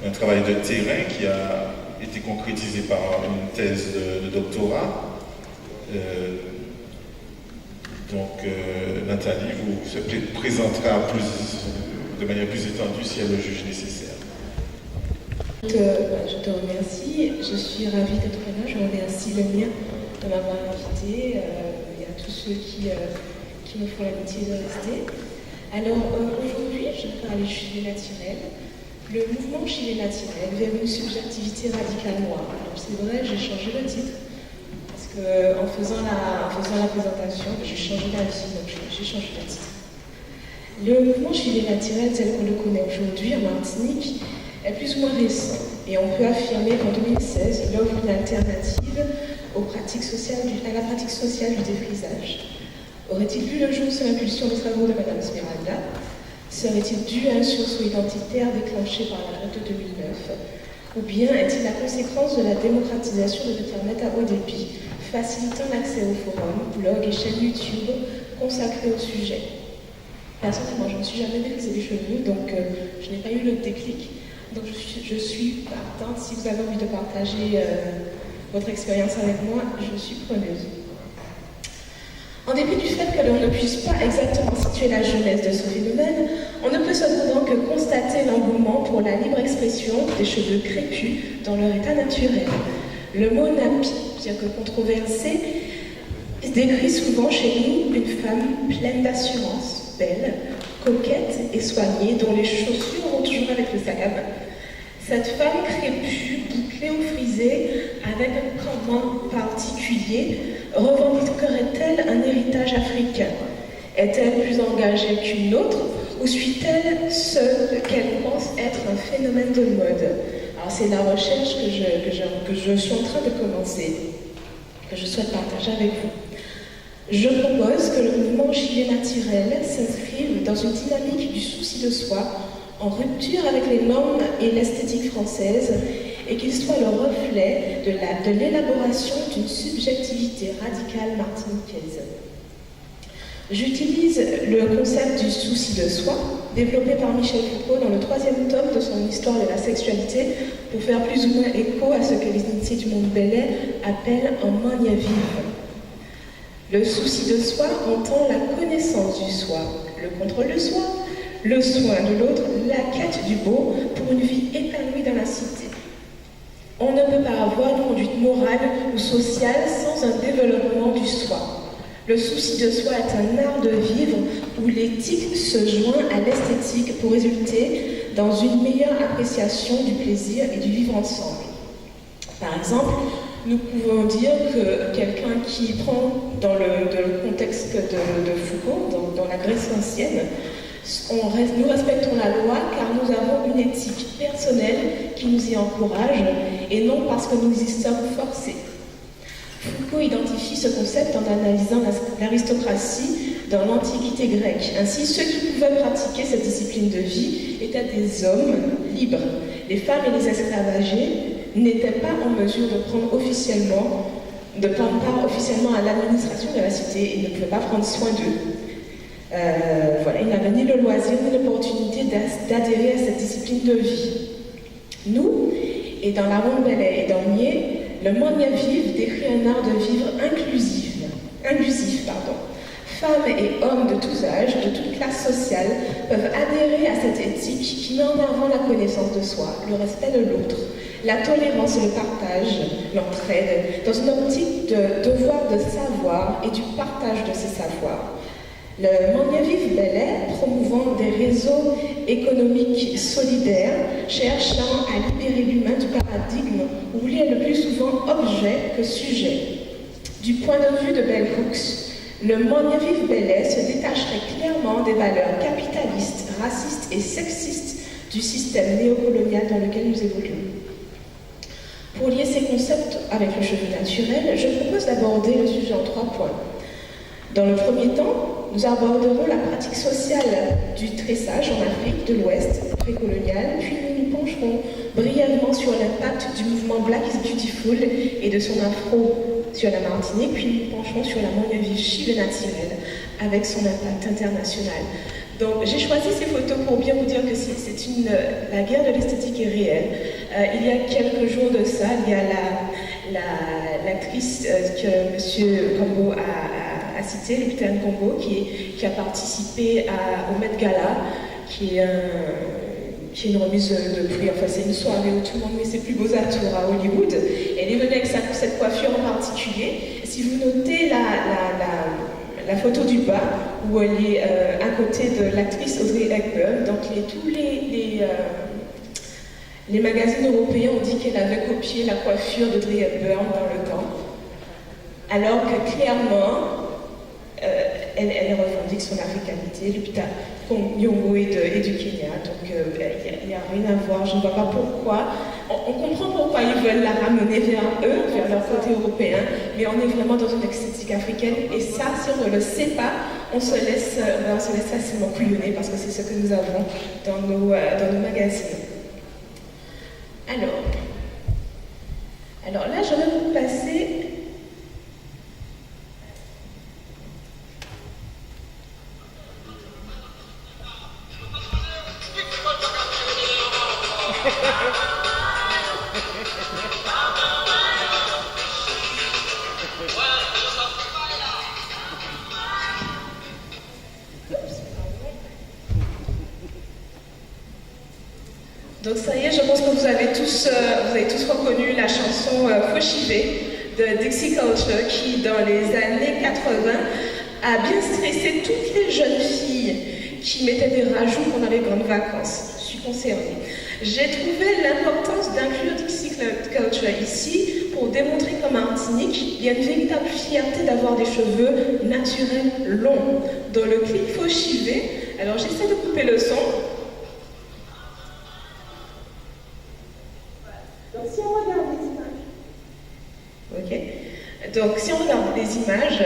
un travail de terrain qui a été concrétisé par une thèse de doctorat. Nathalie vous se présentera de manière plus étendue si elle le juge nécessaire. Je te remercie, je suis ravie d'être là, je remercie le mien de m'avoir invité et à tous ceux qui me font l'amitié de rester. Alors aujourd'hui, je vais parler Chilé naturel, le mouvement Chilé naturel vers une subjectivité radicale noire. Alors c'est vrai, j'ai changé le titre, parce qu'en faisant la présentation, j'ai changé la vie, donc j'ai changé le titre. Le mouvement Chilé naturel tel qu'on le connaît aujourd'hui en Martinique est plus ou moins récent, et on peut affirmer qu'en 2016, il offre une alternative à la pratique sociale du défrisage. Aurait-il vu le jour sous l'impulsion des travaux de Mme Smeralda? Serait-il dû à un sursaut identitaire déclenché par la grève de 2009? Ou bien est-il la conséquence de la démocratisation de l'Internet à haut débit, facilitant l'accès aux forums, blogs et chaînes YouTube consacrés au sujet? Personnellement, je ne me suis jamais défrisé les cheveux, donc je n'ai pas eu le déclic. Donc je suis partante. Si vous avez envie de partager votre expérience avec moi, je suis preneuse. En dépit du fait que l'on ne puisse pas exactement situer la genèse de ce phénomène, on ne peut cependant que constater l'engouement pour la libre expression des cheveux crépus dans leur état naturel. Le mot nappy, bien que controversé, décrit souvent chez nous une femme pleine d'assurance, belle, coquette et soignée, dont les chaussures vont toujours avec le sac à main. Cette femme crépue, bouclée ou frisée, avec un campement particulier, revendiquerait-elle un héritage africain? Est-elle plus engagée qu'une autre, ou suit-elle ce qu'elle pense être un phénomène de mode? Alors c'est la recherche que je suis en train de commencer, que je souhaite partager avec vous. Je propose que le mouvement Chilé naturel s'inscrive dans une dynamique du souci de soi, en rupture avec les normes et l'esthétique française, et qu'il soit le reflet de l'élaboration d'une subjectivité radicale martiniquaise. J'utilise le concept du souci de soi, développé par Michel Foucault dans le 3e tome de son Histoire de la sexualité, pour faire plus ou moins écho à ce que les initiés du monde belais appellent un mania vive. Le souci de soi entend la connaissance du soi, le contrôle de soi, le soin de l'autre, la quête du beau pour une vie épanouie dans la cité. On ne peut pas avoir une conduite morale ou sociale sans un développement du soi. Le souci de soi est un art de vivre où l'éthique se joint à l'esthétique pour résulter dans une meilleure appréciation du plaisir et du vivre ensemble. Par exemple, nous pouvons dire que quelqu'un qui prend dans le contexte de Foucault, dans la Grèce ancienne, nous respectons la loi car nous avons une éthique personnelle qui nous y encourage et non parce que nous y sommes forcés. Foucault identifie ce concept en analysant l'aristocratie dans l'Antiquité grecque. Ainsi, ceux qui pouvaient pratiquer cette discipline de vie étaient des hommes libres. Les femmes et les esclavagés n'étaient pas en mesure de prendre part officiellement à l'administration de la cité et ne pouvaient pas prendre soin d'eux. Ils n'avaient ni le loisir ni l'opportunité d'adhérer à cette discipline de vie. Nous, et dans la ronde Belay et dans Mier, le mania vive décrit un art de vivre inclusif. Femmes et hommes de tous âges, de toute classe sociale, peuvent adhérer à cette éthique qui met en avant la connaissance de soi, le respect de l'autre, la tolérance et le partage, l'entraide, dans une optique de devoir de savoir et du partage de ces savoirs. Le mania vive Belay, promouvant des réseaux économiques solidaires, cherchant à libérer l'humain du paradigme où il est le plus souvent objet que sujet. Du point de vue de Bell Hooks, le mania vive Belay se détacherait clairement des valeurs capitalistes, racistes et sexistes du système néocolonial dans lequel nous évoluons. Pour lier ces concepts avec le cheveu naturel, je propose d'aborder le sujet en 3 points. Dans le premier temps, nous aborderons la pratique sociale du tressage en Afrique de l'Ouest précoloniale, puis nous nous pencherons brièvement sur l'impact du mouvement Black is Beautiful et de son afro sur la Martinique, puis nous nous pencherons sur la mania vive Chilé naturel avec son impact international. Donc j'ai choisi ces photos pour bien vous dire que la guerre de l'esthétique est réelle. Il y a quelques jours de ça, il y a l'actrice que M. Combo a citée, Lupita Nyong'o, qui a participé au Met Gala, qui est une remise de prix. Enfin, c'est une soirée où tout le monde met ses plus beaux atours à Hollywood. Elle est venue avec cette coiffure en particulier. Si vous notez la photo du bas, où elle est à côté de l'actrice Audrey Hepburn, donc tous les magazines européens ont dit qu'elle avait copié la coiffure d'Audrey Hepburn dans le temps, alors que clairement, elle revendique son africanité. Lupita Nyong'o est du Kenya, donc il n'y a rien à voir. Je ne vois pas pourquoi. On comprend pourquoi ils veulent la ramener vers eux, vers leur côté européen, mais on est vraiment dans une esthétique africaine. Et ça, si on ne le sait pas, on se laisse facilement couillonner parce que c'est ce que nous avons dans nos magazines. Alors là, je vais vous passer. Donc ça y est, je pense que vous avez tous reconnu la chanson Foshivé de Dixie Culture qui, dans les années 80, a bien stressé toutes les jeunes filles qui mettaient des rajouts pendant les grandes vacances. Je suis concernée. J'ai trouvé l'importance d'inclure Dixie Culture ici pour démontrer qu'en Martinique, il y a une véritable fierté d'avoir des cheveux naturels longs. Dans le clip Foshivé, alors j'essaie de couper le son. Donc si on regarde les images,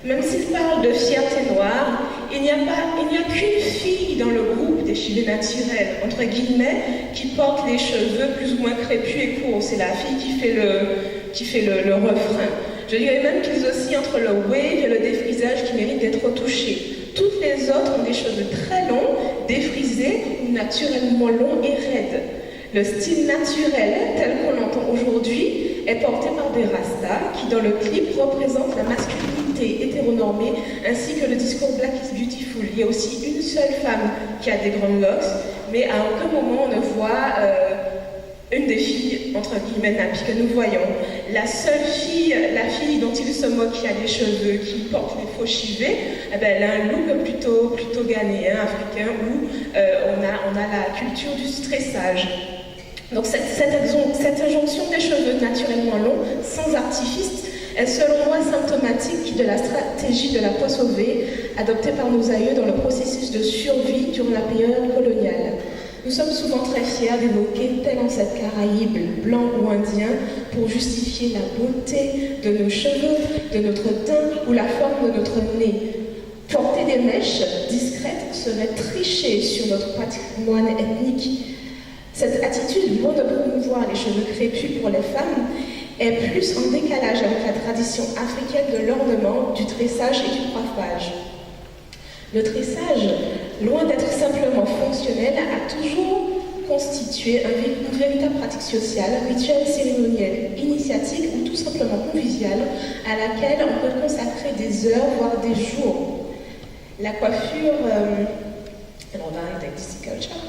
même s'il parle de fierté noire, il n'y a qu'une fille dans le groupe des cheveux naturels, entre guillemets, qui porte les cheveux plus ou moins crépus et courts. C'est la fille qui fait le refrain. Je dirais même qu'ils oscillent entre le wave et le défrisage qui mérite d'être retouché. Toutes les autres ont des cheveux très longs, défrisés ou naturellement longs et raides. Le style naturel, tel qu'on l'entend aujourd'hui, est porté par des rastas qui, dans le clip, représentent la masculinité hétéronormée ainsi que le discours Black is Beautiful. Il y a aussi une seule femme qui a des grandes locks, mais à aucun moment on ne voit une des filles, entre guillemets, nappies que nous voyons. La seule fille, la fille dont il se moque, qui a des cheveux, qui porte les faux chivés, elle a un look plutôt ghanéen, africain, où on a la culture du stressage. Donc cette injonction des cheveux naturellement longs, sans artifice, est selon moi symptomatique de la stratégie de la peau sauvée adoptée par nos aïeux dans le processus de survie durant la période coloniale. Nous sommes souvent très fiers d'évoquer tel ancêtre caraïbe, blanc ou indien, pour justifier la beauté de nos cheveux, de notre teint ou la forme de notre nez. Porter des mèches discrètes serait tricher sur notre patrimoine ethnique. Cette attitude, loin de promouvoir les cheveux crépus pour les femmes, est plus en décalage avec la tradition africaine de l'ornement, du tressage et du coiffage. Le tressage, loin d'être simplement fonctionnel, a toujours constitué une véritable pratique sociale, rituelle, cérémonielle, initiatique ou tout simplement conviviale, à laquelle on peut consacrer des heures, voire des jours. La coiffure... alors on va arrêter avec Dixie Culture.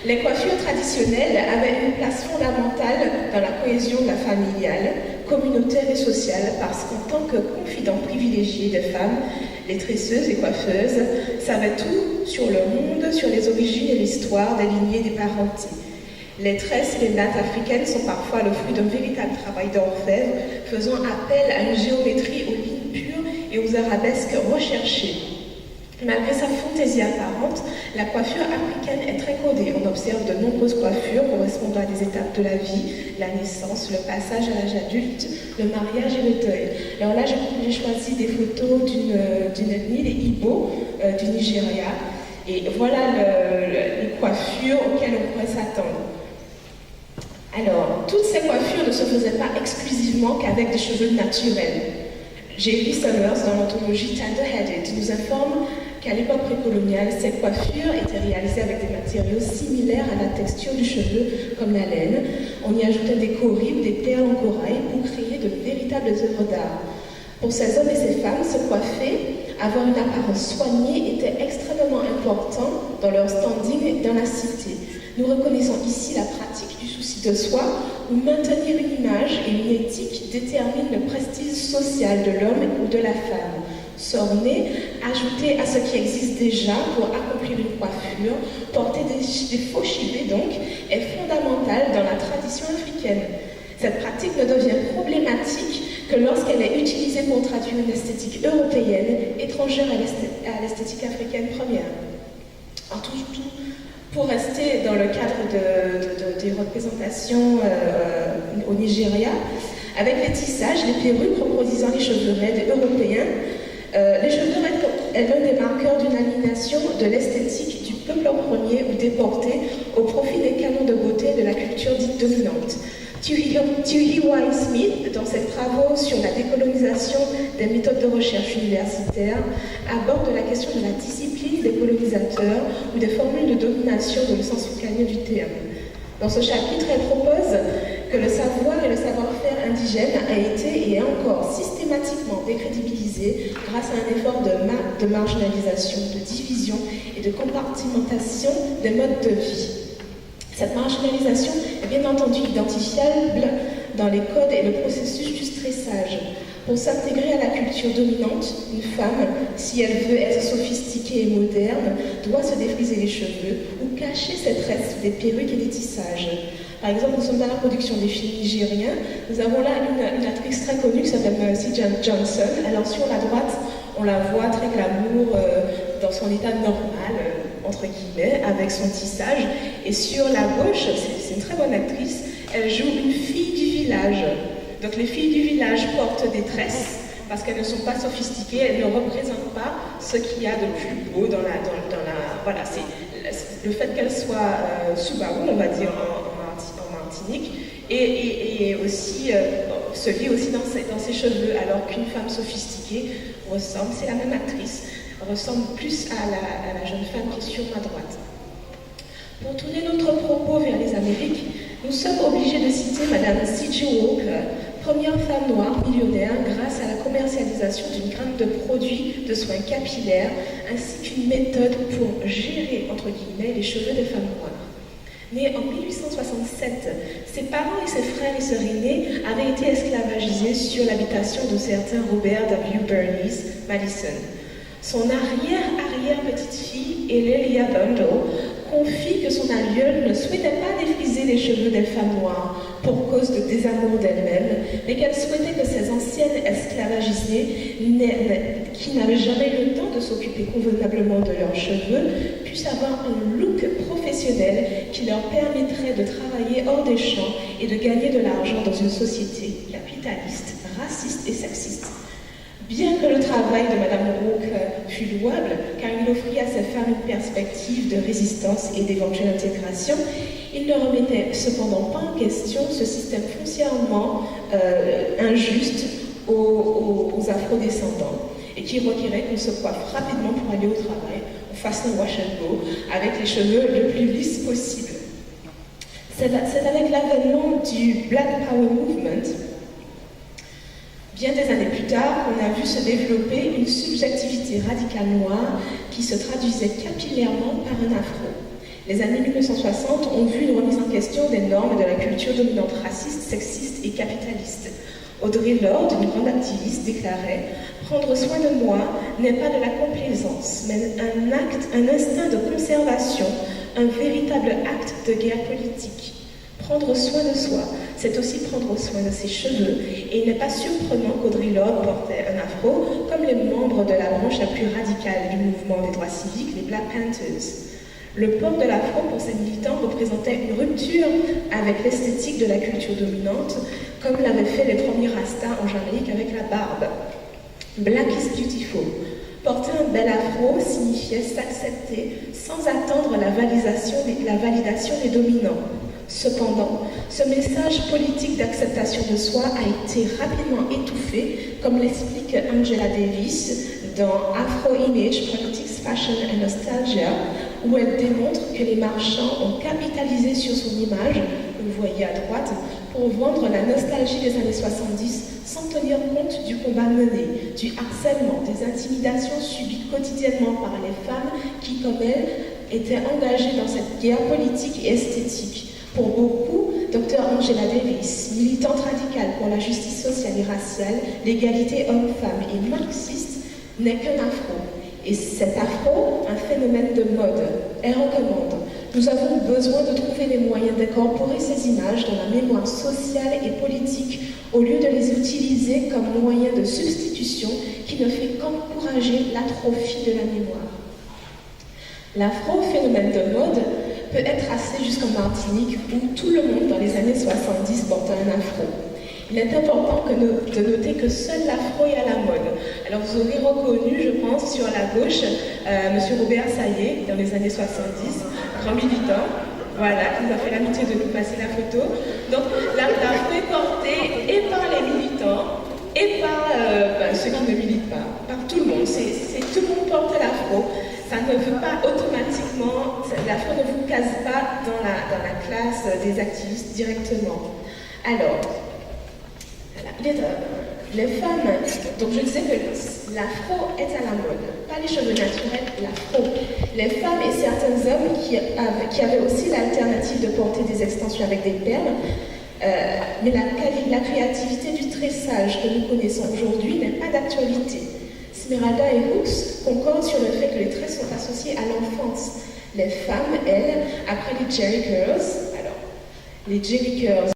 Les coiffures traditionnelles avaient une place fondamentale dans la cohésion familiale, communautaire et sociale, parce qu'en tant que confident privilégié des femmes, les tresseuses et coiffeuses savaient tout sur le monde, sur les origines et l'histoire des lignées et des parentés. Les tresses et les nattes africaines sont parfois le fruit d'un véritable travail d'orfèvre, faisant appel à une géométrie aux lignes pures et aux arabesques recherchées. Malgré sa fantaisie apparente, la coiffure africaine est très codée. On observe de nombreuses coiffures correspondant à des étapes de la vie, la naissance, le passage à l'âge adulte, le mariage et le deuil. Alors là, j'ai choisi des photos d'une ethnie, les Igbo, du Nigeria. Et voilà les coiffures auxquelles on pourrait s'attendre. Alors, toutes ces coiffures ne se faisaient pas exclusivement qu'avec des cheveux naturels. Jerry Summers, dans l'anthologie Tender-Headed, nous informe qu'à l'époque précoloniale, ces coiffures étaient réalisées avec des matériaux similaires à la texture du cheveu, comme la laine. On y ajoutait des corybes, des perles en corail pour créer de véritables œuvres d'art. Pour ces hommes et ces femmes, se coiffer, avoir une apparence soignée était extrêmement important dans leur standing dans la cité. Nous reconnaissons ici la pratique du souci de soi, où maintenir une image et une éthique déterminent le prestige social de l'homme ou de la femme. S'orner, ajouter à ce qui existe déjà pour accomplir une coiffure, porter des faux cheveux donc, est fondamental dans la tradition africaine. Cette pratique ne devient problématique que lorsqu'elle est utilisée pour traduire une esthétique européenne étrangère à l'esthétique africaine première. Alors, pour rester dans le cadre des représentations au Nigeria, avec les tissages, les perruques reproduisant les cheveux raides européens, les cheveux raides est l'un des marqueurs d'une aliénation de l'esthétique du peuple premier ou déporté au profit des canons de beauté de la culture dite dominante. Thuy Smith, dans ses travaux sur la décolonisation des méthodes de recherche universitaires, aborde la question de la discipline des colonisateurs ou des formules de domination dans le sens foucalien du terme. Dans ce chapitre, elle propose que le savoir et le savoir-faire indigène a été et est encore systématiquement décrédibilisé grâce à un effort de marginalisation, de division et de compartimentation des modes de vie. Cette marginalisation est bien entendu identifiable dans les codes et le processus du stressage. Pour s'intégrer à la culture dominante, une femme, si elle veut être sophistiquée et moderne, doit se défriser les cheveux ou cacher ses traits sous des perruques et des tissages. Par exemple, nous sommes dans la production des films nigériens. Nous avons là une actrice très connue qui s'appelle Mercy Johnson. Alors sur la droite, on la voit très glamour dans son état normal, entre guillemets, avec son tissage. Et sur la gauche, c'est une très bonne actrice, elle joue une fille du village. Donc les filles du village portent des tresses parce qu'elles ne sont pas sophistiquées, elles ne représentent pas ce qu'il y a de plus beau dans la voilà, c'est le fait qu'elles soient Subaru, on va dire en Martinique, et aussi se lit aussi dans ses cheveux, alors qu'une femme sophistiquée ressemble, c'est la même actrice, ressemble plus à la jeune femme qui est sur ma droite. Pour tourner notre propos vers les Amériques, nous sommes obligés de citer Madame C.J. Walker, première femme noire millionnaire grâce à la commercialisation d'une gamme de produits de soins capillaires ainsi qu'une méthode pour gérer, entre guillemets, les cheveux des femmes noires. Née en 1867, ses parents et ses frères et sœurs aînés avaient été esclavagisés sur l'habitation de certain Robert W. Bernice Madison. Son arrière-petite-fille, Elia Bundle, confie que son aïeul ne souhaitait pas défriser les cheveux des femmes noires pour cause de désamour d'elle-même, mais qu'elle souhaitait que ces anciennes esclavagisées, qui n'avaient jamais eu le temps de s'occuper convenablement de leurs cheveux, puissent avoir un look professionnel qui leur permettrait de travailler hors des champs et de gagner de l'argent dans une société capitaliste, raciste et sexiste. Bien que le travail de Mme Roque fût louable, car il offrit à ces femmes une perspective de résistance et d'éventuelle intégration, il ne remettait cependant pas en question ce système foncièrement injuste aux afrodescendants et qui requérait qu'on se coiffe rapidement pour aller au travail, on fasse un wash and go, avec les cheveux le plus lisses possible. C'est avec l'avènement du Black Power Movement, bien des années plus tard, on a vu se développer une subjectivité radicale noire qui se traduisait capillairement par un afro. Les années 1960 ont vu une remise en question des normes de la culture dominante raciste, sexiste et capitaliste. Audre Lorde, une grande activiste, déclarait « Prendre soin de moi n'est pas de la complaisance, mais un instinct de conservation, un véritable acte de guerre politique. Prendre soin de soi, c'est aussi prendre soin de ses cheveux, et il n'est pas surprenant qu'Audre Lorde portait un afro, comme les membres de la branche la plus radicale du mouvement des droits civiques, les Black Panthers. Le port de l'afro pour ces militants représentait une rupture avec l'esthétique de la culture dominante, comme l'avaient fait les premiers Rastas en Jamaïque avec la barbe. Black is beautiful. Porter un bel afro signifiait s'accepter sans attendre la validation des dominants. Cependant, ce message politique d'acceptation de soi a été rapidement étouffé, comme l'explique Angela Davis dans Afro Image Politics Fashion and Nostalgia, où elle démontre que les marchands ont capitalisé sur son image, que vous voyez à droite, pour vendre la nostalgie des années 70 sans tenir compte du combat mené, du harcèlement, des intimidations subies quotidiennement par les femmes qui, comme elle, étaient engagées dans cette guerre politique et esthétique. Pour beaucoup, Dr Angela Davis, militante radicale pour la justice sociale et raciale, l'égalité homme-femme et marxiste, n'est qu'un afro. Et cet afro, un phénomène de mode. Elle recommande: nous avons besoin de trouver les moyens d'incorporer ces images dans la mémoire sociale et politique, au lieu de les utiliser comme moyen de substitution qui ne fait qu'encourager l'atrophie de la mémoire. L'afro, phénomène de mode, peut être tracé jusqu'en Martinique, où tout le monde dans les années 70 portait un afro. Il est important de noter que seul l'afro est à la mode. Alors vous aurez reconnu, je pense, sur la gauche, M. Robert Saillé, dans les années 70, grand militant, voilà, qui nous a fait l'amitié de nous passer la photo. Donc l'afro est porté et par les militants, et par ceux qui ne militent pas, par tout le monde. Tout le monde porte l'afro. Ça ne veut pas automatiquement, l'afro ne vous case pas dans la classe des activistes directement. Alors, les femmes, donc je disais que l'afro est à la mode, pas les cheveux naturels, l'afro. Les femmes et certains hommes qui avaient aussi l'alternative de porter des extensions avec des perles, mais la créativité du tressage que nous connaissons aujourd'hui n'est pas d'actualité. Smeralda et Hooks concordent sur le fait que les tresses sont associés à l'enfance. Les femmes, elles, après les Jerry Curls, alors les Jerry Curls,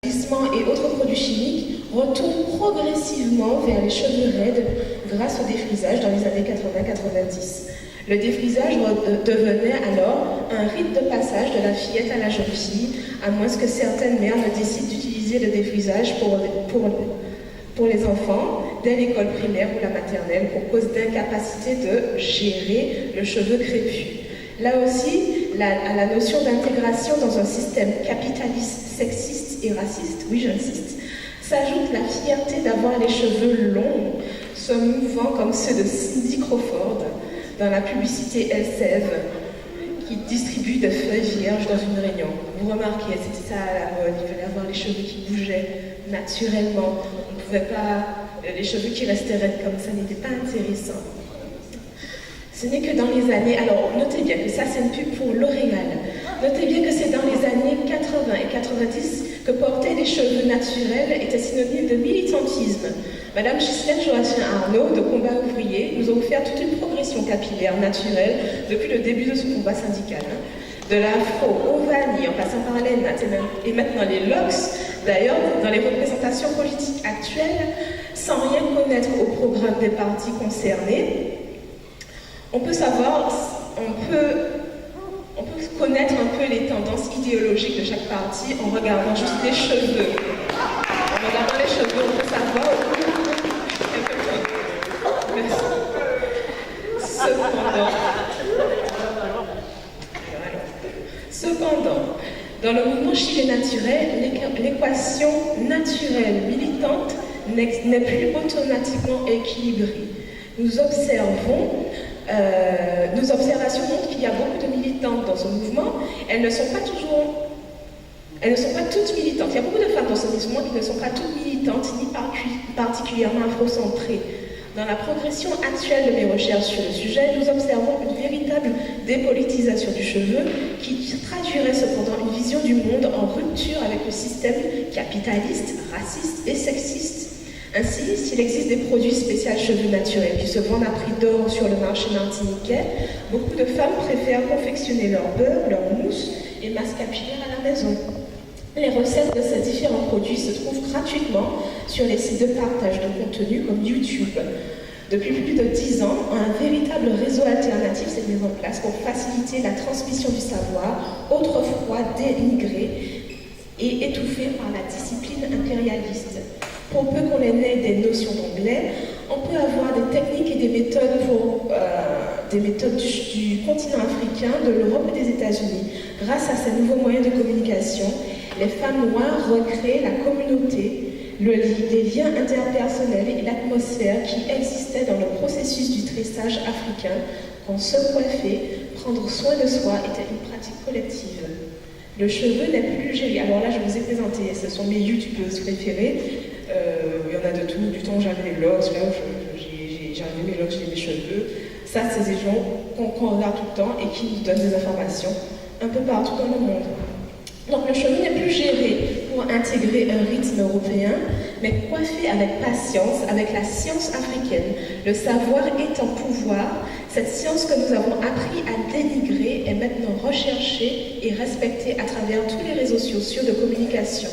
et autres produits chimiques, retournent progressivement vers les cheveux raides grâce au défrisage dans les années 80-90. Le défrisage devenait alors un rite de passage de la fillette à la jeune fille, à moins que certaines mères ne décident d'utiliser le défrisage pour les enfants dès l'école primaire ou la maternelle pour cause d'incapacité de gérer le cheveu crépus. Là aussi, à la notion d'intégration dans un système capitaliste, sexiste et raciste, oui j'insiste, s'ajoute la fierté d'avoir les cheveux longs, se mouvant comme ceux de Cindy Crawford dans la publicité Elseve qui distribue des feuilles vierges dans une réunion. Vous remarquez, c'était ça à la mode, il fallait avoir les cheveux qui bougeaient naturellement. On ne pouvait pas, les cheveux qui restaient raides comme ça n'étaient pas intéressants. Ce n'est que dans les années, alors notez bien que ça c'est une pub pour L'Oréal. Notez bien que c'est dans les années 80 et 90 que porter des cheveux naturels était synonyme de militantisme. Madame Ghislaine Joachim Arnaud, de Combat Ouvrier, nous a offert toute une progression capillaire naturelle depuis le début de son combat syndical. De l'afro au vanille, en passant par les nattes et maintenant les locks, d'ailleurs, dans les représentations politiques actuelles, sans rien connaître au programme des partis concernés, on peut connaître un peu les tendances idéologiques de chaque parti en regardant juste les cheveux. En regardant les cheveux, on peut savoir. Cependant, dans le mouvement Chili naturel, l'équation naturelle militante n'est plus automatiquement équilibrée. Nos observations montrent qu'il y a beaucoup de militantes dans ce mouvement. Elles ne sont pas toutes militantes. Il y a beaucoup de femmes dans ce mouvement qui ne sont pas toutes militantes, ni particulièrement afrocentrées. Dans la progression actuelle de mes recherches sur le sujet, nous observons une véritable dépolitisation du cheveu qui traduirait cependant une vision du monde en rupture avec le système capitaliste, raciste et sexiste. Ainsi, s'il existe des produits spéciaux cheveux naturels qui se vendent à prix d'or sur le marché martiniquais, beaucoup de femmes préfèrent confectionner leur beurre, leur mousse et masque capillaire à la maison. Les recettes de ces différents produits se trouvent gratuitement sur les sites de partage de contenu comme YouTube. Depuis plus de 10 ans, un véritable réseau alternatif s'est mis en place pour faciliter la transmission du savoir, autrefois dénigré et étouffé par la discipline impérialiste. Pour peu qu'on ait des notions d'anglais, on peut avoir des techniques et des méthodes du continent africain, de l'Europe et des États-Unis. Grâce à ces nouveaux moyens de communication, les femmes noires recréent la communauté, les liens interpersonnels et l'atmosphère qui existaient dans le processus du tressage africain, se coiffer, prendre soin de soi était une pratique collective. Le cheveu n'est plus géré. Alors là, je vous ai présenté, ce sont mes youtubeuses préférées. Il y en a de tout, du temps j'avais les locks, là j'avais mes locks, j'ai mes cheveux. Ça, c'est des gens qu'on regarde tout le temps et qui nous donnent des informations un peu partout dans le monde. Donc le cheveu n'est plus géré pour intégrer un rythme européen, mais coiffé avec patience, avec la science africaine. Le savoir est un pouvoir. Cette science que nous avons appris à dénigrer est maintenant recherchée et respectée à travers tous les réseaux sociaux de communication.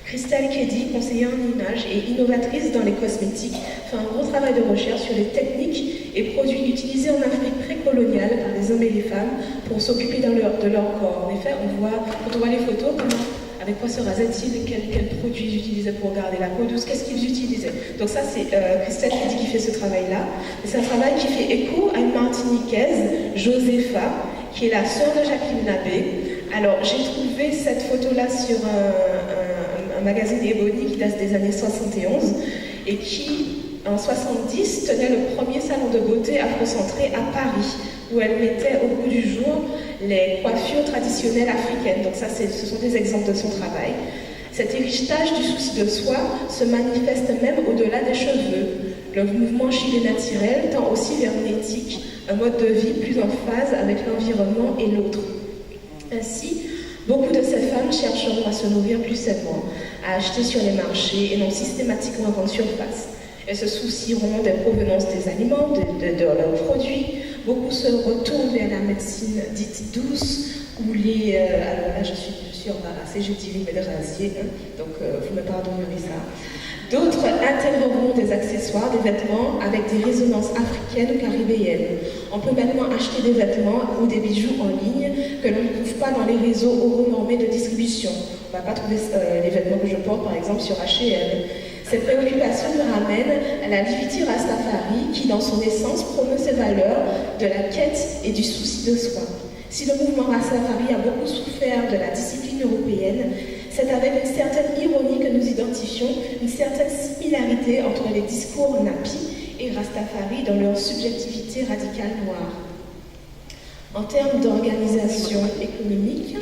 Christelle Kedi, conseillère en images et innovatrice dans les cosmétiques, fait un gros travail de recherche sur les techniques et produits utilisés en Afrique précoloniale par les hommes et les femmes pour s'occuper de leur corps. En effet, quand on voit les photos, avec quoi se rasaient-ils, quels produits ils utilisaient pour garder la peau douce, qu'est-ce qu'ils utilisaient. Donc ça, c'est Christelle Kedi qui fait ce travail-là. C'est un travail qui fait écho à une Martiniquaise, Josepha, qui est la sœur de Jacqueline Nabé. Alors, j'ai trouvé cette photo-là sur un magazine Ebony qui date des années 71 et qui, en 70, tenait le premier salon de beauté afrocentré à Paris, où elle mettait au bout du jour les coiffures traditionnelles africaines. Donc ça, ce sont des exemples de son travail. Cet héritage du souci de soi se manifeste même au-delà des cheveux. Le mouvement Chilé naturel tend aussi vers une éthique, un mode de vie plus en phase avec l'environnement et l'autre. Ainsi, beaucoup de ces femmes chercheront à se nourrir plus sainement, à acheter sur les marchés et non systématiquement en grande surface. Elles se soucieront des provenances des aliments, de leurs produits. Beaucoup se retournent vers la médecine dite douce, ou alors là, je suis embarrassée, je dis les rasiers, donc vous me pardonnerez ça. D'autres intégreront des accessoires, des vêtements avec des résonances africaines ou caribéennes. On peut maintenant acheter des vêtements ou des bijoux en ligne que l'on ne trouve pas dans les réseaux euronormés de distribution. On ne va pas trouver les vêtements que je porte, par exemple, sur H&M. Cette préoccupation me ramène à la Liviti Rastafari qui, dans son essence, promeut ses valeurs de la quête et du souci de soi. Si le mouvement Rastafari a beaucoup souffert de la discipline européenne, c'est avec une certaine ironie que nous identifions une certaine similarité entre les discours Napi et Rastafari dans leur subjectivité radicale noire. En termes d'organisation économique,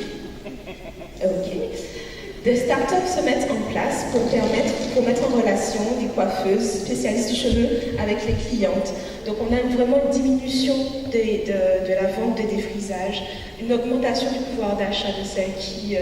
des startups se mettent en place pour mettre en relation des coiffeuses, spécialistes du cheveu, avec les clientes. Donc on a vraiment une diminution de la vente des défrisages, une augmentation du pouvoir d'achat de celles qui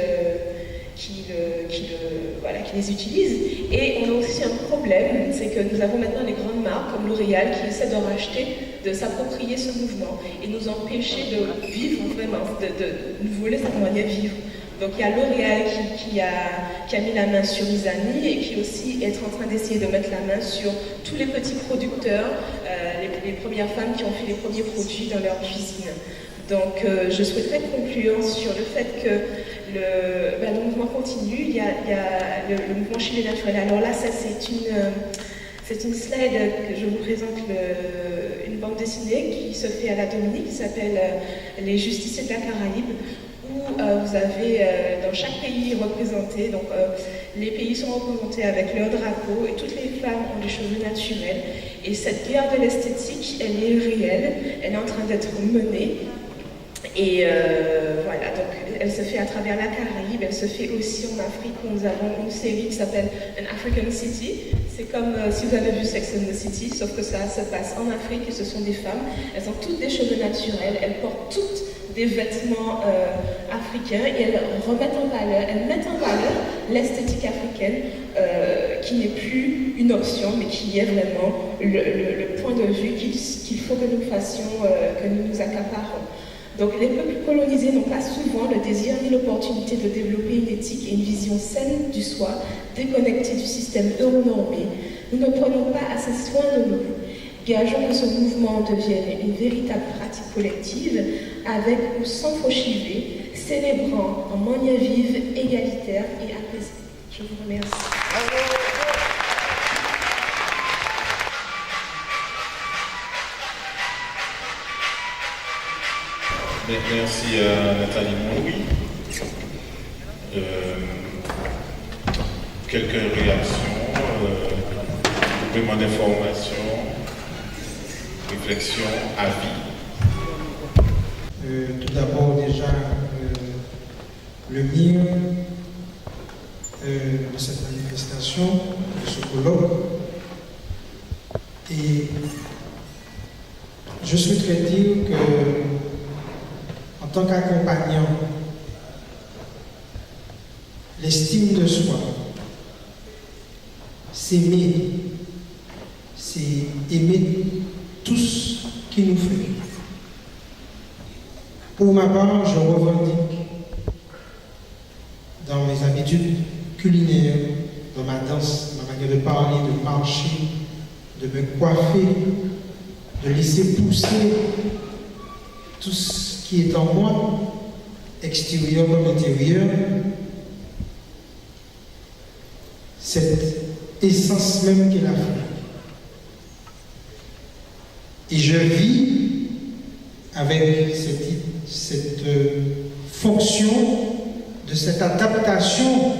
les utilisent. Et on a aussi un problème, c'est que nous avons maintenant les grandes marques comme L'Oréal qui essaient de racheter, de s'approprier ce mouvement et nous empêcher de vivre vraiment, de nous voler cette manière de vivre. Donc il y a L'Oréal qui a mis la main sur Izani et qui aussi est en train d'essayer de mettre la main sur tous les petits producteurs, les premières femmes qui ont fait les premiers produits dans leur cuisine. Donc je souhaiterais conclure sur le fait que le mouvement continue. Il y a le mouvement Chilé naturel. Alors là, ça c'est une slide que je vous présente, une bande dessinée qui se fait à la Dominique, qui s'appelle Les Justiciers de la Caraïbe, où vous avez dans chaque pays représenté, donc les pays sont représentés avec leur drapeau et toutes les femmes ont des cheveux naturels. Et cette guerre de l'esthétique, elle est réelle, elle est en train d'être menée. Et voilà, donc elle se fait à travers la Caraïbe, elle se fait aussi en Afrique où nous avons une série qui s'appelle An African City. C'est comme si vous avez vu Sex and the City, sauf que ça se passe en Afrique et ce sont des femmes. Elles ont toutes des cheveux naturels, elles portent toutes des vêtements africains et elles mettent en valeur l'esthétique africaine qui n'est plus une option mais qui est vraiment le point de vue qu'il faut que nous fassions, que nous nous accaparons. Donc les peuples colonisés n'ont pas souvent le désir ni l'opportunité de développer une éthique et une vision saine du soi, déconnectée du système euronormé. Nous ne prenons pas assez soin de nous. Gageons que ce mouvement devienne une véritable pratique collective, avec ou sans fauchiver, célébrant en manière vive, égalitaire et apaisée. Je vous remercie. Merci à Nathalie Monlouis. Quelques réactions, compléments d'information, réflexions, avis. Tout d'abord, déjà, le mire de cette manifestation, de ce colloque. Et je souhaiterais dire que, en tant qu'accompagnant, l'estime de soi, s'aimer, c'est aimer tout ce qui nous fait. Pour ma part, je revendique dans mes habitudes culinaires, dans ma danse, ma manière de parler, de marcher, de me coiffer, de laisser pousser tout ce qui est en moi, extérieur comme intérieur, cette essence même qu'est l'Afrique. Et je vis avec cette fonction de cette adaptation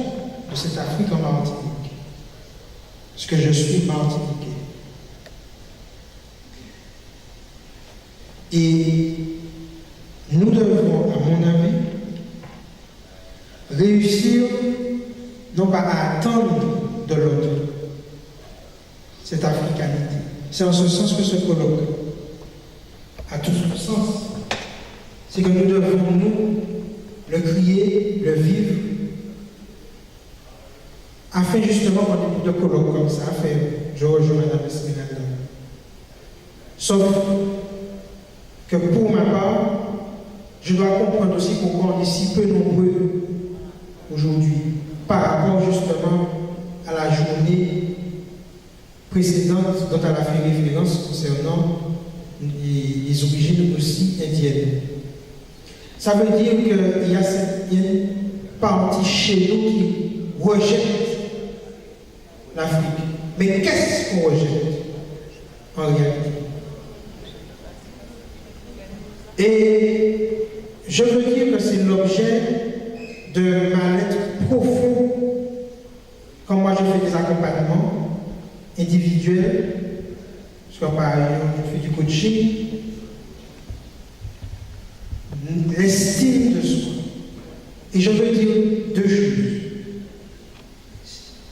de cette Afrique en Martinique. Parce que je suis martiniquais. Et nous devons, à mon avis, réussir non pas à attendre de l'autre cette africanité. C'est en ce sens que ce colloque a tout son sens. C'est que nous devons, nous, le crier, le vivre, afin justement qu'on ait de colloques comme ça, afin, je rejoins Mme Esmeralda. Sauf que pour ma part, je dois comprendre aussi pourquoi on est si peu nombreux aujourd'hui, par rapport justement à la journée précédente dont elle a fait référence concernant les origines aussi indiennes. Ça veut dire qu'il y a une partie chez nous qui rejette l'Afrique. Mais qu'est-ce qu'on rejette en réalité? Et je veux dire que c'est l'objet de ma lettre profonde quand moi je fais des accompagnements individuels, parce que par exemple je fais du coaching, l'estime de soi. Et je veux dire deux choses.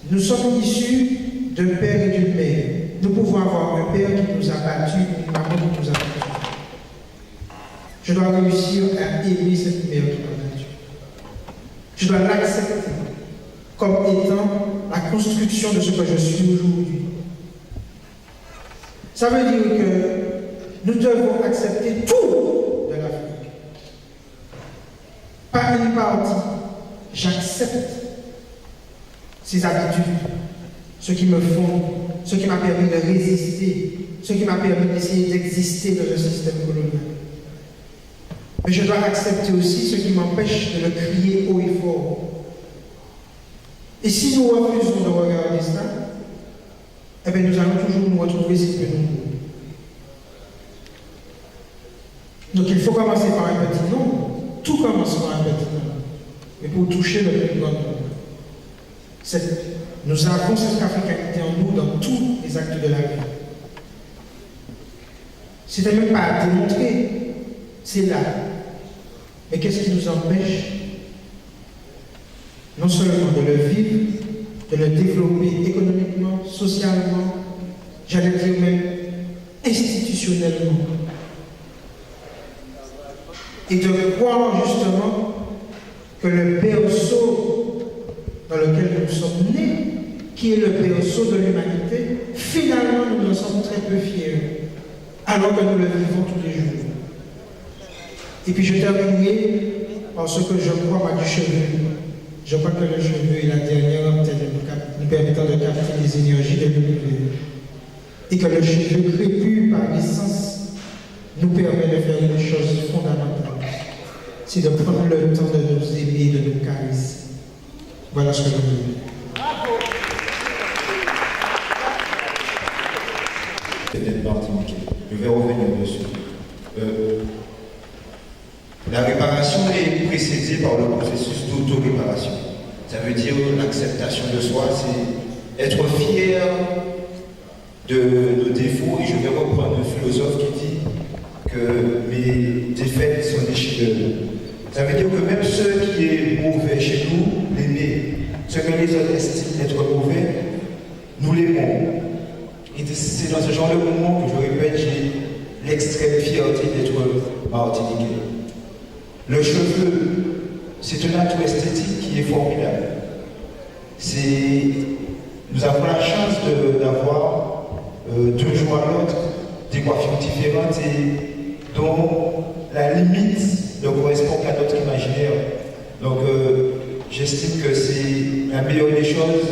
Nous sommes issus d'un père et d'une mère. Nous pouvons avoir un père qui nous a battus, une maman qui nous a battus. Je dois réussir à aimer cette mère qui m'a battu. Je dois l'accepter comme étant la construction de ce que je suis aujourd'hui. Ça veut dire que nous devons accepter tout de l'Afrique. Pas une partie. J'accepte ces habitudes, ce qui me font, ce qui m'a permis de résister, ce qui m'a permis d'essayer d'exister dans un système colonial. Mais je dois accepter aussi ce qui m'empêche de le crier haut et fort. Et si nous refusons de regarder ça, eh bien nous allons toujours nous retrouver si peu nombreux. Donc il faut commencer par un petit nombre. Tout commence par un petit nombre. Mais pour toucher le plus grand nombre. Nous avons cette africanité en nous dans tous les actes de la vie. C'était même pas à démontrer, c'est là. Mais qu'est-ce qui nous empêche non seulement de le vivre, de le développer économiquement, socialement, j'allais dire même institutionnellement. Et de croire justement que le berceau dans lequel nous sommes nés, qui est le berceau de l'humanité, finalement nous en sommes très peu fiers, alors que nous le vivons tous les jours. Et puis je terminerai par ce que je crois moi du cheveu. Je crois que le cheveu est la dernière antenne nous permettant de capter les énergies de l'univers. Et que le cheveu crépus par essence nous permet de faire une chose fondamentale. C'est de prendre le temps de nous aimer et de nous caresser. Voilà ce que je veux dire. Je vais revenir dessus. La réparation est précédée par le processus d'auto-réparation. Ça veut dire l'acceptation de soi, c'est être fier de nos défauts. Et je vais reprendre un philosophe qui dit que mes défaites sont des chefs-d'œuvre. Ça veut dire que même ce qui est mauvais chez nous, l'aimer. Ce que les autres estiment être mauvais, nous l'aimons. Et c'est dans ce genre de moment que je répète, j'ai l'extrême fierté d'être martiniquais. Le cheveu, c'est un atout esthétique qui est formidable. Nous avons la chance d'avoir d'un jour à l'autre des coiffures différentes et dont la limite ne correspond qu'à notre imaginaire. Donc j'estime que c'est la meilleure des choses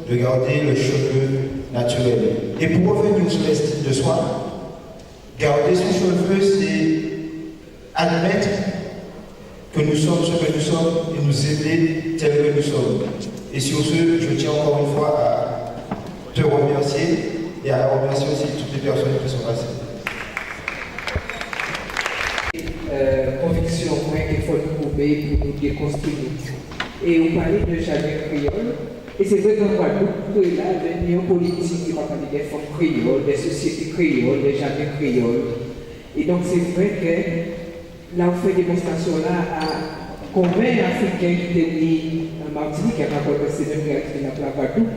de garder le cheveu naturel. Et pour revenir sur l'estime de soi, garder son cheveu, c'est admettre que nous sommes ce que nous sommes et nous aimer tel que nous sommes. Et sur ce, je tiens encore une fois à te remercier et à remercier aussi toutes les personnes qui sont passées. Conviction qu'il faut nous trouver pour nous déconstruire. Et on parlait de Jamais Créole. Et c'est vrai qu'en Guadeloupe, là, il y a une politique qui va parler des formes créoles, des sociétés créoles, des Jamais créoles. Et donc c'est vrai que là, on fait une démonstration là à combien d'Africains qui étaient venus en Martinique, qui a pas encore passé même qui n'a pas Guadeloupe.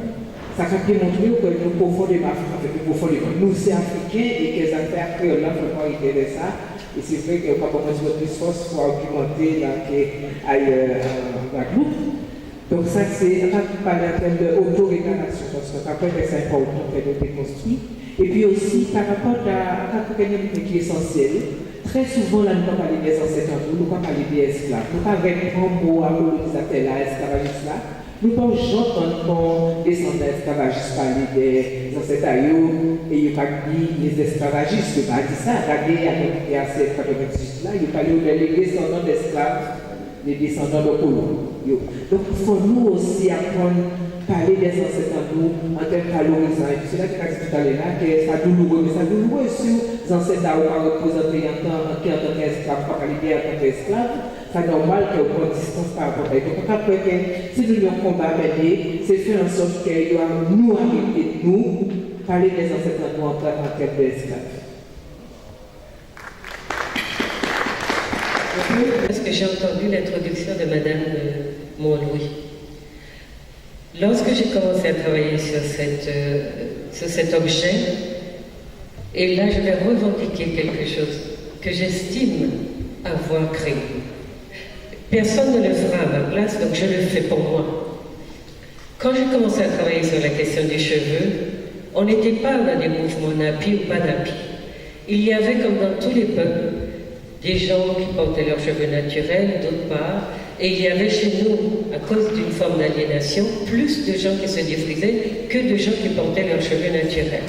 Ça a démontré que nous profondément nous c'est africains et que les affaires créoles là, il faut pas arriver ça. Et c'est vrai qu'il n'y a pas commencé de plus force pour argumenter là qu'ailleurs en Guadeloupe. Donc ça c'est, on va parler en termes d'auto-réparation, parce que après c'est important de déconstruire. Et puis aussi par rapport à quelque chose qui est essentiel, très souvent là nous ne parlons pas des ancêtres, nous ne parlons pas des esclaves, nous ne parlons pas des grands mots à colonisateur là, esclavagistes là. Nous ne j'entends qu'on descend d'esclavagistes parler des ancêtres et il n'y a pas dit les esclavagistes, il n'y a pas dit ça, regardez avec les AC 86 là, il y a parlé des descendants d'esclaves, les descendants de colons. Donc il faut nous aussi apprendre à parler des ancêtres nous en termes valorisants. Et c'est là que je dit tout à l'heure que c'est douloureux, mais c'est douloureux sur les ancêtres à représenter en tant qu'esclaves, pas parler bien en tant qu'esclaves. C'est normal qu'on prenne distance par rapport à ça. Donc après, si nous avons combat mener, c'est faire en sorte qu'il doit nous arrêter, nous, parler des ancêtres nous en termes d'esclaves. Parce que j'ai entendu l'introduction de Madame Montlouis. Lorsque j'ai commencé à travailler sur cet objet, et là je vais revendiquer quelque chose que j'estime avoir créé. Personne ne le fera à ma place, donc je le fais pour moi. Quand j'ai commencé à travailler sur la question des cheveux, on n'était pas dans des mouvements nappies ou pas nappies. Il y avait, comme dans tous les peuples, des gens qui portaient leurs cheveux naturels, d'autre part, et il y avait chez nous, à cause d'une forme d'aliénation, plus de gens qui se défrisaient que de gens qui portaient leurs cheveux naturels.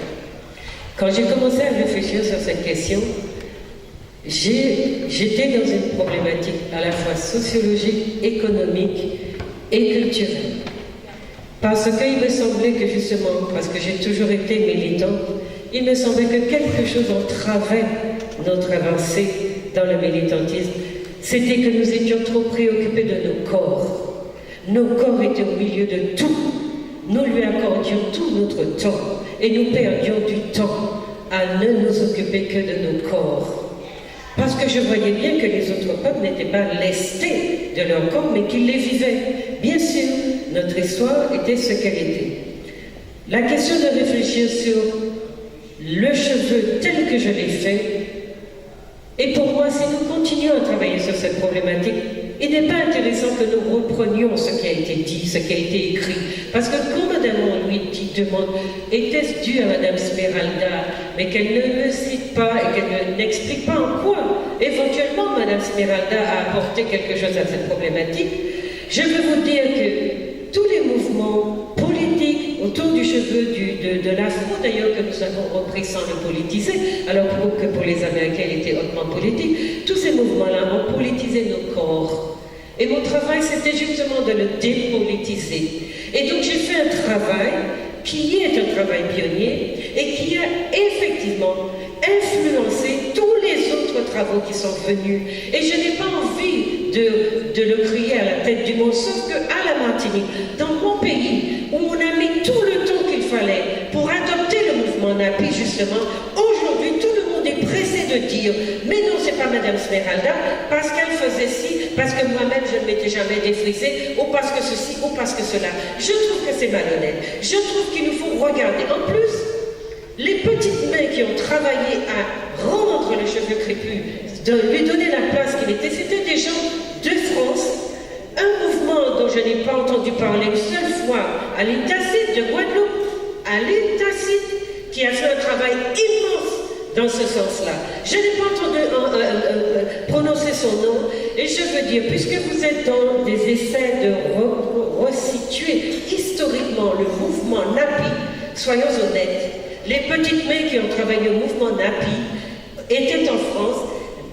Quand j'ai commencé à réfléchir sur cette question, j'étais dans une problématique à la fois sociologique, économique et culturelle. Parce qu'il me semblait que justement, parce que j'ai toujours été militante, il me semblait que quelque chose entravait notre avancée dans le militantisme. C'était que nous étions trop préoccupés de nos corps. Nos corps étaient au milieu de tout. Nous lui accordions tout notre temps et nous perdions du temps à ne nous occuper que de nos corps. Parce que je voyais bien que les autres peuples n'étaient pas lestés de leur corps, mais qu'ils les vivaient. Bien sûr, notre histoire était ce qu'elle était. La question de réfléchir sur le cheveu tel que je l'ai fait, et pour moi, si nous continuons à travailler sur cette problématique, il n'est pas intéressant que nous reprenions ce qui a été dit, ce qui a été écrit. Parce que quand Mme Montlouis demande, était-ce dû à Mme Smeralda, mais qu'elle ne le cite pas et qu'elle n'explique pas en quoi, éventuellement, Mme Smeralda a apporté quelque chose à cette problématique, je veux vous dire que tous les mouvements politiques autour du cheveu de l'afro, d'ailleurs, que nous avons repris sans le politiser, alors que pour les Américains, il était hautement politique, tous ces mouvements-là ont politisé nos corps. Et mon travail, c'était justement de le dépolitiser. Et donc, j'ai fait un travail qui est un travail pionnier et qui a effectivement influencé tous les autres travaux qui sont venus. Et je n'ai pas envie de le crier à la tête du monde, sauf qu'à la Martinique, dans mon pays, où on a mis tout le temps qu'il fallait pour adopter le mouvement NAPI, justement, aujourd'hui, tout le monde est pressé de de dire, mais non, c'est pas Madame Smeralda, parce qu'elle faisait ci, parce que moi-même je ne m'étais jamais défrisée, ou parce que ceci, ou parce que cela. Je trouve que c'est malhonnête. Je trouve qu'il nous faut regarder. En plus, les petites mains qui ont travaillé à rendre le cheveu crépus, de lui donner la place qu'il était, c'était des gens de France, un mouvement dont je n'ai pas entendu parler une seule fois, à l'île Tacite de Guadeloupe, à l'île Tacite, qui a fait un travail immense dans ce sens-là. Je n'ai pas entendu prononcer son nom, et je veux dire, puisque vous êtes dans des essais de resituer historiquement le mouvement NAPI, soyons honnêtes, les petites mains qui ont travaillé au mouvement NAPI étaient en France.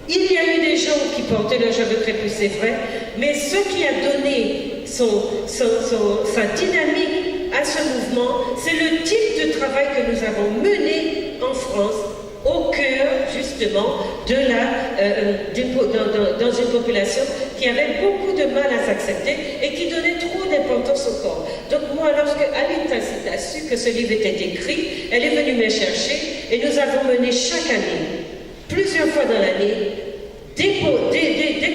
Il y a eu des gens qui portaient leurs cheveux crépus, c'est vrai, mais ce qui a donné sa dynamique à ce mouvement, c'est le type de travail que nous avons mené en France, au cœur justement de dans une population qui avait beaucoup de mal à s'accepter et qui donnait trop d'importance au corps. Donc moi, lorsque Aline Tacite a su que ce livre était écrit, elle est venue me chercher et nous avons mené chaque année, plusieurs fois dans l'année, des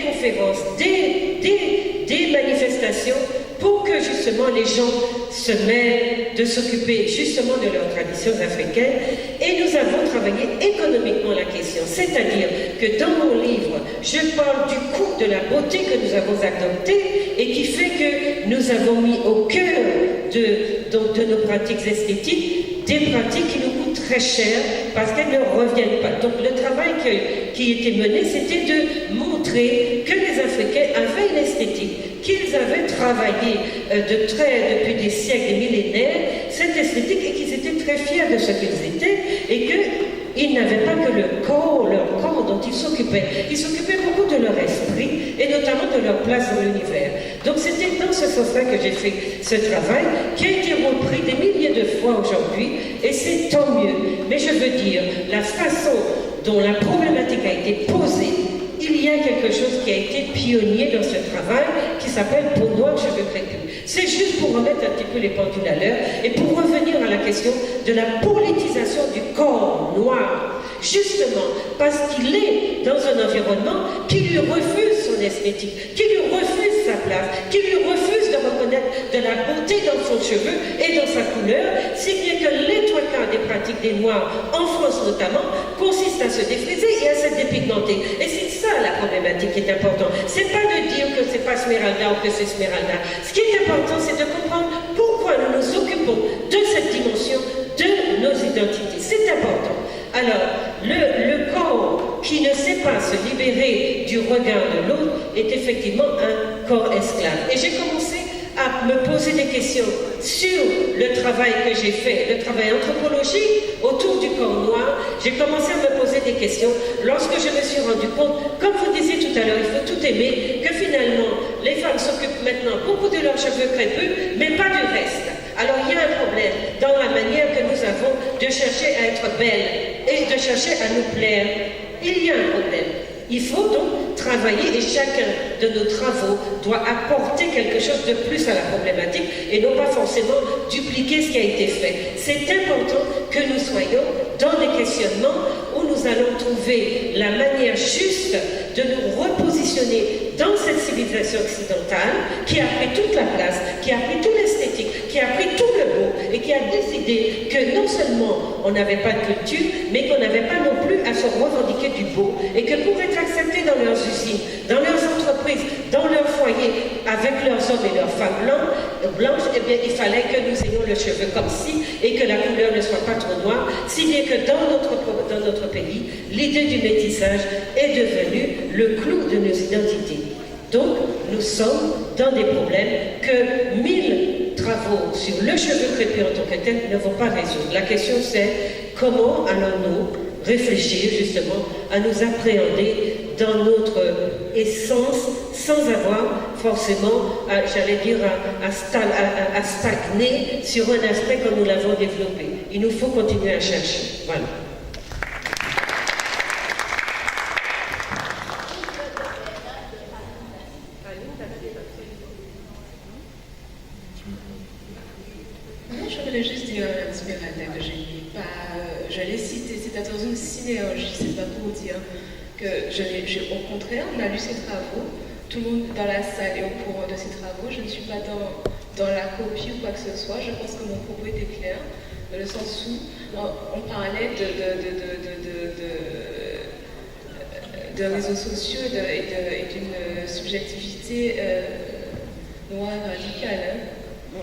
conférences, des manifestations pour que justement les gens se mettent de s'occuper justement de leurs traditions africaines. Et nous avons travaillé économiquement la question, c'est-à-dire que dans mon livre, je parle du coût de la beauté que nous avons adopté et qui fait que nous avons mis au cœur de nos pratiques esthétiques des pratiques qui nous coûtent très cher parce qu'elles ne reviennent pas. Donc le travail qui était mené, c'était de montrer que les Africains avaient une esthétique, qu'ils avaient travaillé depuis des siècles, des millénaires, cette esthétique, et qu'ils étaient très fiers de ce qu'ils étaient, et qu'ils n'avaient pas que leur corps dont ils s'occupaient beaucoup de leur esprit, et notamment de leur place dans l'univers. Donc c'était dans ce sens-là que j'ai fait ce travail, qui a été repris des milliers de fois aujourd'hui, et c'est tant mieux. Mais je veux dire, la façon dont la problématique a été posée, il y a quelque chose qui a été pionnier dans ce travail qui s'appelle peau noire, cheveux crépus. C'est juste pour remettre un petit peu les pendules à l'heure et pour revenir à la question de la politisation du corps noir. Justement, parce qu'il est dans un environnement qui lui refuse son esthétique, qui lui refuse sa place, qui lui refuse de reconnaître de la beauté dans son cheveu et dans sa couleur, si bien que les trois quarts des pratiques des Noirs, en France notamment, consistent à se défriser et à se dépigmenter. Et c'est ça la problématique qui est importante. C'est pas de dire que c'est pas Smeralda ou que c'est Smeralda. Ce qui est important, c'est de comprendre pourquoi nous nous occupons de cette dimension de nos identités. C'est important. Alors, le corps qui ne sait pas se libérer du regard de l'autre est effectivement un corps esclave. Et j'ai commencé à me poser des questions sur le travail que j'ai fait, le travail anthropologique autour du corps noir. J'ai commencé à me poser des questions lorsque je me suis rendu compte, comme vous disiez tout à l'heure, il faut tout aimer, que finalement, les femmes s'occupent maintenant beaucoup de leurs cheveux crépus, mais pas du reste. Alors il y a un problème dans la manière que nous avons de chercher à être belles et de chercher à nous plaire. Il y a un problème. Il faut donc travailler et chacun de nos travaux doit apporter quelque chose de plus à la problématique et non pas forcément dupliquer ce qui a été fait. C'est important que nous soyons dans des questionnements où nous allons trouver la manière juste de nous repositionner dans cette civilisation occidentale qui a pris toute la place, qui a pris tout l'esthétique, qui a pris tout le beau et qui a décidé que non seulement on n'avait pas de culture, mais qu'on n'avait pas non plus à se revendiquer du beau et que pour être acceptés dans leurs usines, dans leurs entreprises, dans leurs foyers, avec leurs hommes et leurs femmes blanches, eh bien, il fallait que nous ayons le cheveu comme ci et que la couleur ne soit pas trop noire, si bien que dans notre pays, l'idée du métissage est devenue le clou de nos identités. Donc, nous sommes dans des problèmes que 1000 travaux sur le cheveu crépus en tant que tel ne vont pas résoudre. La question c'est comment allons-nous réfléchir justement à nous appréhender dans notre essence sans avoir forcément, j'allais dire, à stagner sur un aspect comme nous l'avons développé. Il nous faut continuer à chercher. Voilà. je voulais juste dire à Esmeralda que je l'ai cité, c'est dans une synergie, c'est pas pour dire que au contraire, on a lu ses travaux, tout le monde dans la salle est au courant de ses travaux, je ne suis pas dans la copie ou quoi que ce soit, je pense que mon propos était clair, dans le sens où on parlait de réseaux sociaux et d'une subjectivité noire radicale. Hein.